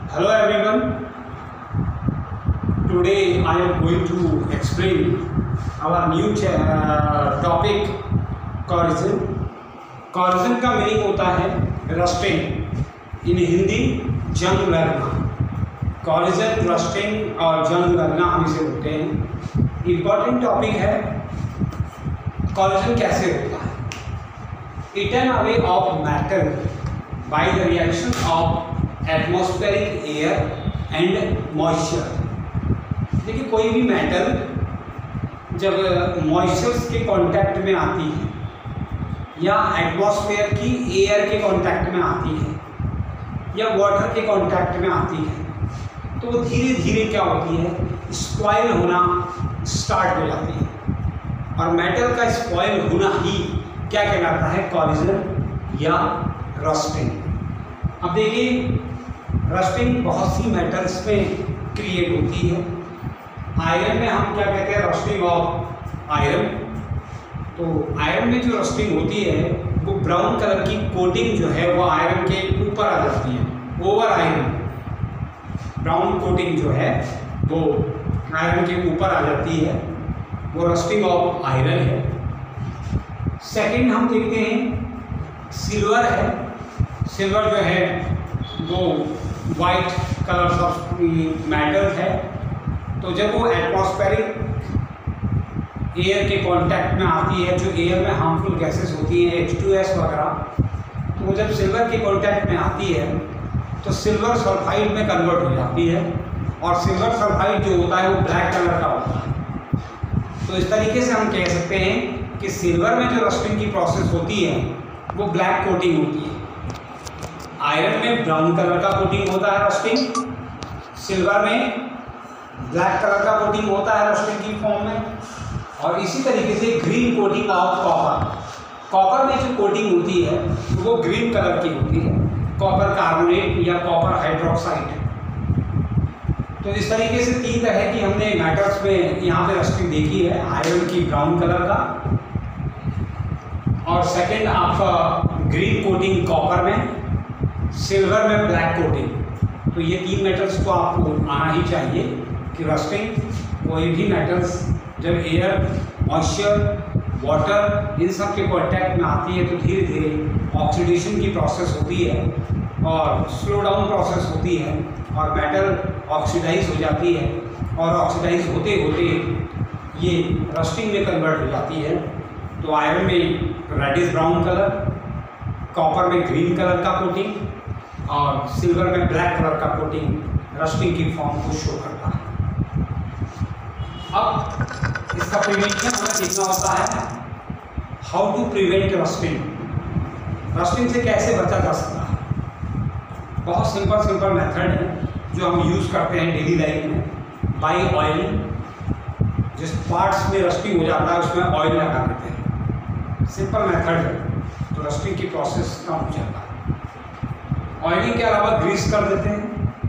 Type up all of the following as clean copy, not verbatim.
Hello everyone. Today I am going to explain our new topic corrosion. Corrosion का meaning होता है rusting, इन हिंदी जंग लगना। corrosion, रस्टिंग और जंग लगना हम इसे बोलते हैं। इम्पॉर्टेंट टॉपिक है corrosion कैसे होता है। Eaten away of metal by the reaction of atmospheric air and moisture. देखिए, कोई भी मेटल जब मॉइस्चर्स के कांटेक्ट में आती है या एटमॉस्फेयर की एयर के कांटेक्ट में आती है या वाटर के कांटेक्ट में आती है तो वो धीरे धीरे क्या होती है, स्पॉइल होना स्टार्ट हो जाती है। और मेटल का स्पॉइल होना ही क्या कहलाता है, कॉरोजन या रस्टिंग। अब देखिए, रस्टिंग बहुत सी मेटल्स में क्रिएट होती है। आयरन में हम क्या कहते हैं, रस्टिंग ऑफ आयरन। तो आयरन में जो रस्टिंग होती है वो ब्राउन कलर की कोटिंग जो है वो आयरन के ऊपर आ जाती है। ओवर आयरन ब्राउन कोटिंग जो है वो आयरन के ऊपर आ जाती है, वो रस्टिंग ऑफ आयरन है। सेकंड हम देखते हैं सिल्वर है। सिल्वर जो है वो वाइट कलर ऑफ मेटल है। तो जब वो एटमॉस्फेरिक एयर के कांटेक्ट में आती है, जो एयर में हार्मफुल गैसेस होती हैं H2S वगैरह, तो वो जब सिल्वर के कांटेक्ट में आती है तो सिल्वर सल्फाइड में कन्वर्ट हो जाती है। और सिल्वर सल्फाइड जो होता है वो ब्लैक कलर का होता है। तो इस तरीके से हम कह सकते हैं कि सिल्वर में जो रस्टिंग की प्रोसेस होती है वो ब्लैक कोटिंग होती है। आयरन में ब्राउन कलर का कोटिंग होता है रस्टिंग, सिल्वर में ब्लैक कलर का कोटिंग होता है रस्टिंग की फॉर्म में। और इसी तरीके से green coating of copper. Copper में जो कोटिंग होती है वो ग्रीन कलर की होती है, कॉपर कार्बोनेट या कॉपर हाइड्रोक्साइड। तो इस तरीके से तीन तरह की हमने मेटल्स में यहाँ पे रस्टिंग देखी है। आयरन की ब्राउन कलर का, और सेकेंड आपका ग्रीन कोटिंग कॉपर में, सिल्वर में ब्लैक कोटिंग। तो ये तीन मेटल्स को आपको आना ही चाहिए कि रस्टिंग, कोई भी मेटल्स जब एयर, मॉइस्चर, वाटर इन सब के कांटेक्ट में आती है तो धीरे धीरे ऑक्सीडेशन की प्रोसेस होती है और स्लो डाउन प्रोसेस होती है और मेटल ऑक्सीडाइज हो जाती है। और ऑक्सीडाइज होते होते ये रस्टिंग में कन्वर्ट हो जाती है। तो आयरन में रेडिश ब्राउन कलर, कॉपर में ग्रीन कलर का कोटिंग और सिल्वर में ब्लैक कलर का कोटिंग रस्टिंग की फॉर्म को शो करता है। अब इसका प्रिवेंशन हमें देखना होता है, how to prevent rusting. Rusting से कैसे बचा जा सकता है। बहुत सिंपल मेथड है जो हम यूज़ करते हैं डेली लाइफ में। बाई ऑयलिंग, जिस पार्ट्स में रस्टिंग हो जाता है उसमें ऑयल लगा देते हैं। सिंपल मेथड है, तो रस्टिंग की प्रोसेस कम हो जाता है। ऑयलिंग के अलावा ग्रीस कर देते हैं।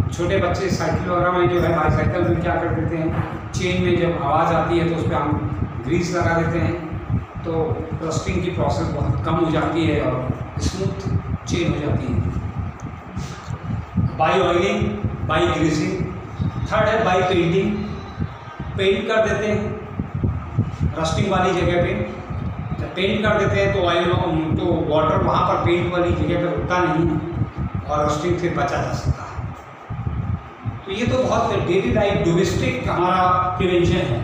छोटे बच्चे साइकिल वगैरह में जो है, बाईसाइकिल में क्या कर देते हैं, चेन में जब आवाज़ आती है तो उस पर हम ग्रीस लगा देते हैं। तो रस्टिंग की प्रोसेस बहुत कम हो जाती है और स्मूथ चेन हो जाती है। By oiling, by greasing. Third है बाई पेंटिंग। पेंट कर देते हैं रस्टिंग वाली जगह पे। जब पेंट कर देते हैं तो ऑयल तो वाटर वहाँ पर पेंट वाली जगह पे रुकता नहीं है और रस्टिंग से बचा जा सकता है। तो ये तो बहुत डेली लाइफ डोमेस्टिक हमारा प्रिवेंशन है,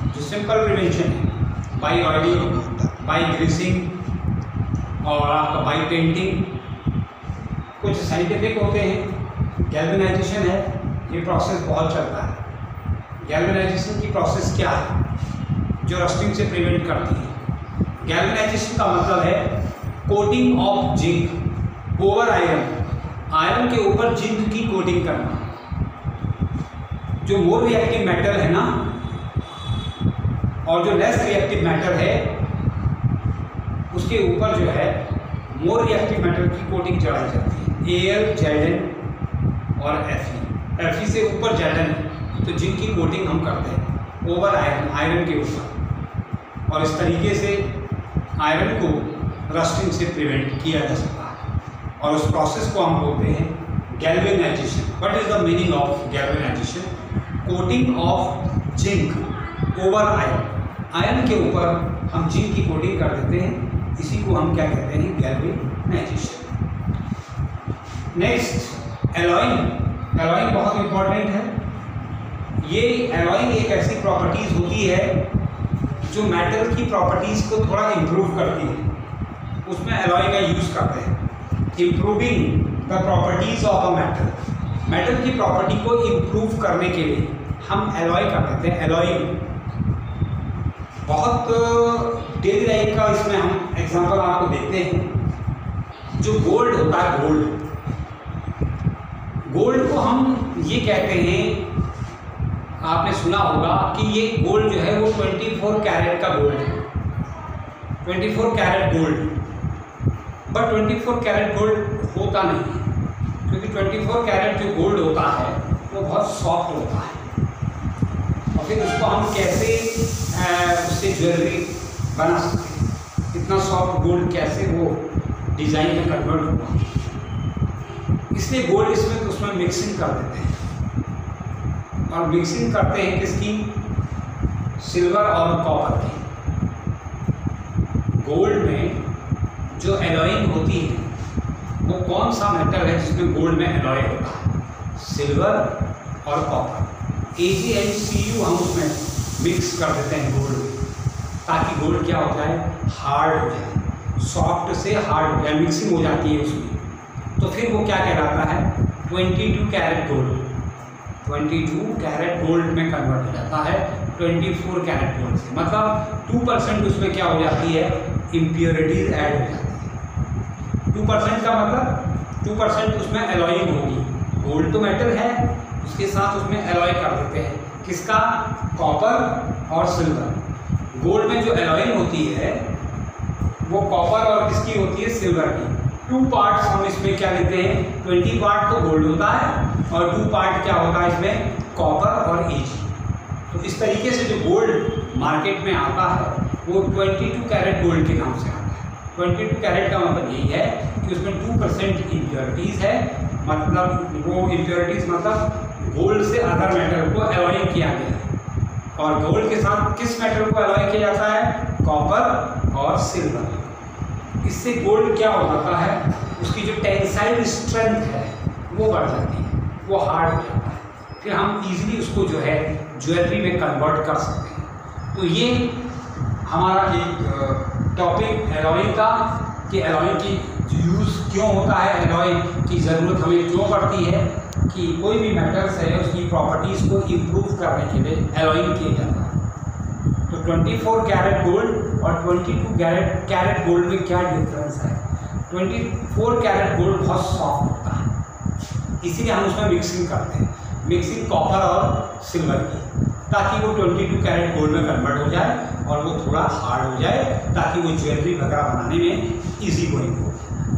जो सिंपल प्रिवेंशन है। बाई ऑयलिंग, बाई ग्रीसिंग और आपका बाई पेंटिंग। कुछ साइंटिफिक होते हैं, गैल्वेनाइजेशन है, ये प्रोसेस बहुत चलता है। गैल्वेनाइजेशन की प्रोसेस क्या है जो रस्टिंग से प्रिवेंट करती है। गैल्वेनाइजेशन का मतलब है coating of zinc over iron. Iron के ऊपर जिंक की कोटिंग करना। जो मोर रिएक्टिव मेटल है ना, और जो लेस रिएक्टिव मेटल है उसके ऊपर जो है मोर रिएक्टिव मेटल की कोटिंग चढ़ाई जाती है। Al, Zn और Fe से ऊपर Zn है तो जिंक की कोटिंग हम करते हैं ओवर आयरन, आयरन के ऊपर। और इस तरीके से आयरन को रस्टिंग से प्रिवेंट किया जा सकता है। और उस प्रोसेस को हम बोलते हैं galvanisation. What is the meaning of galvanisation? Coating of zinc over iron. Iron के ऊपर हम जिंक की कोटिंग कर देते हैं, इसी को हम क्या कहते हैं? गैल्वेनाइजेशन। Next alloying. एलॉइंग बहुत इंपॉर्टेंट है। ये एलॉइंग एक ऐसी प्रॉपर्टीज होती है जो मेटल की प्रॉपर्टीज को थोड़ा इम्प्रूव करती है, उसमें एलॉय का यूज करते हैं। Improving the properties of a metal. Metal की प्रॉपर्टी को इम्प्रूव करने के लिए हम एलॉय कर देते हैं। एलॉइंग बहुत डेली लाइफ का इसमें हम एग्जांपल आपको देखते हैं। जो गोल्ड होता है, गोल्ड को हम ये कहते हैं, आपने सुना होगा कि ये गोल्ड जो है वो 24 कैरेट का गोल्ड है, 24 carat gold. But 24 carat gold होता नहीं है, क्योंकि 24 कैरेट जो गोल्ड होता है वो बहुत सॉफ्ट होता है, और फिर उसको हम कैसे उससे ज्वेलरी बना सकते हैं? इतना सॉफ्ट गोल्ड कैसे वो डिज़ाइन में कन्वर्ट होगा? इसलिए गोल्ड इसमें तो उसमें मिक्सिंग कर देते हैं, और मिक्सिंग करते हैं किसकी? सिल्वर और कॉपर की। गोल्ड में जो एलॉइंग होती है वो कौन सा मेटल है जिसमें गोल्ड में एलॉय होता है? सिल्वर और कॉपर। AgCu हम उसमें मिक्स कर देते हैं गोल्ड में, ताकि गोल्ड क्या हो जाए? हार्ड हो जाए, सॉफ्ट से हार्ड हो जाए, मिक्सिंग हो जाती है उसमें। तो फिर वो क्या कहलाता है? 22 कैरेट गोल्ड। 22 कैरेट गोल्ड में कन्वर्ट हो जाता है 24 कैरेट गोल्ड से। मतलब 2% उसमें क्या हो जाती है? इम्प्योरिटीज ऐड हो जाती है। 2% का मतलब 2% उसमें एलॉइंग होगी। गोल्ड तो मेटल है, उसके साथ उसमें एलॉय कर देते हैं। किसका? कॉपर और सिल्वर। गोल्ड में जो एलॉइंग होती है वो कॉपर और किसकी होती है? सिल्वर की। 2 पार्ट्स हम इसमें क्या लेते हैं? 20 पार्ट तो गोल्ड होता है और 2 पार्ट क्या होता है इसमें? कॉपर और Ag। तो इस तरीके से जो गोल्ड मार्केट में आता है वो 22 कैरेट गोल्ड के नाम से आता है। 22 कैरेट का मतलब यही है कि उसमें 2% इम्प्योरिटीज़ है। मतलब वो इम्प्योरिटीज़ मतलब गोल्ड से अदर मेटल को एलॉय किया गया है। और गोल्ड के साथ किस मेटल को एलॉय किया जाता है? कॉपर और सिल्वर। इससे गोल्ड क्या हो जाता है? उसकी जो टेंसाइल स्ट्रेंथ है वो बढ़ जाती है, वो हार्ड हो जाता है, फिर हम इजीली उसको जो है ज्वेलरी में कन्वर्ट कर सकते हैं। तो ये हमारा एक टॉपिक एलॉय का, कि एलॉय की यूज़ क्यों होता है, एलॉय की ज़रूरत हमें क्यों पड़ती है, कि कोई भी मेटल्स है उसकी प्रॉपर्टीज़ को इम्प्रूव करने के लिए एलॉइंग किया जाता है। तो 24 कैरेट गोल्ड और 22 कैरेट गोल्ड में क्या डिफरेंस है? 24 कैरेट गोल्ड बहुत सॉफ्ट होता है, इसीलिए हम उसमें मिक्सिंग करते हैं, मिक्सिंग कॉपर और सिल्वर की, ताकि वो 22 कैरेट गोल्ड में कन्वर्ट हो जाए और वो थोड़ा हार्ड हो जाए, ताकि वो ज्वेलरी वगैरह बनाने में ईजी गोइंग हो।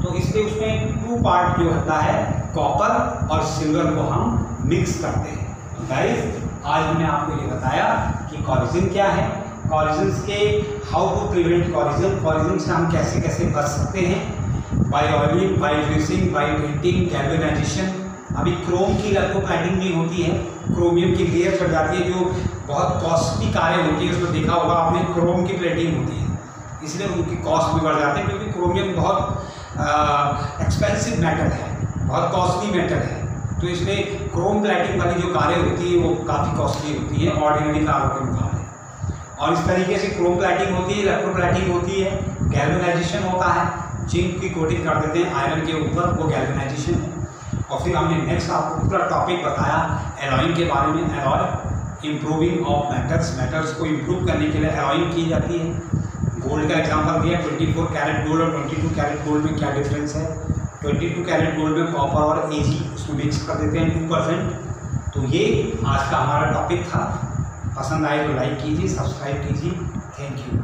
तो इसलिए उसमें 2 पार्ट जो होता है कॉपर और सिल्वर को हम मिक्स करते हैं। तो गाइस आज हमने आपको ये बताया कि कॉरिजन क्या है, कॉरिजन के how to prevent corrosion, corrosion से हम कैसे कैसे बच सकते हैं, by oiling, by greasing, by painting, galvanization. अभी क्रोम की इलेक्ट्रोप्लेटिंग भी होती है, क्रोमियम की लेयर चढ़ जाती है जो बहुत कॉस्टली कारें होती है, उसमें देखा होगा आपने क्रोम की प्लेटिंग होती है, इसलिए उनकी कॉस्ट भी बढ़ जाती है, क्योंकि क्रोमियम बहुत एक्सपेंसिव मेटल है, बहुत कॉस्टली मेटल है। तो इसलिए क्रोम प्लेटिंग वाली जो कारें होती है वो काफ़ी कॉस्टली होती है ऑर्डिनरी कारों के मुकाबले। और इस तरीके से क्रोम प्लेटिंग होती है, इलेक्ट्रोप्लेटिंग होती है, गैल्वेनाइजेशन होता है, जिंक की कोटिंग कर देते हैं आयरन के ऊपर, वो गैल्वेनाइजेशन है। और फिर हमने नेक्स्ट आपको पूरा टॉपिक बताया एलॉइंग के बारे में, alloy improving of metals, metals को इम्प्रूव करने के लिए एलॉइंग की जाती है। गोल्ड का एग्जांपल दिया, 24 कैरेट गोल्ड और 22 कैरेट गोल्ड में क्या डिफरेंस है। 22 कैरेट गोल्ड में कॉपर और Ag उसमें मिक्स कर देते हैं 2%। तो ये आज का हमारा टॉपिक था। पसंद आए तो लाइक कीजिए, सब्सक्राइब कीजिए। Thank you.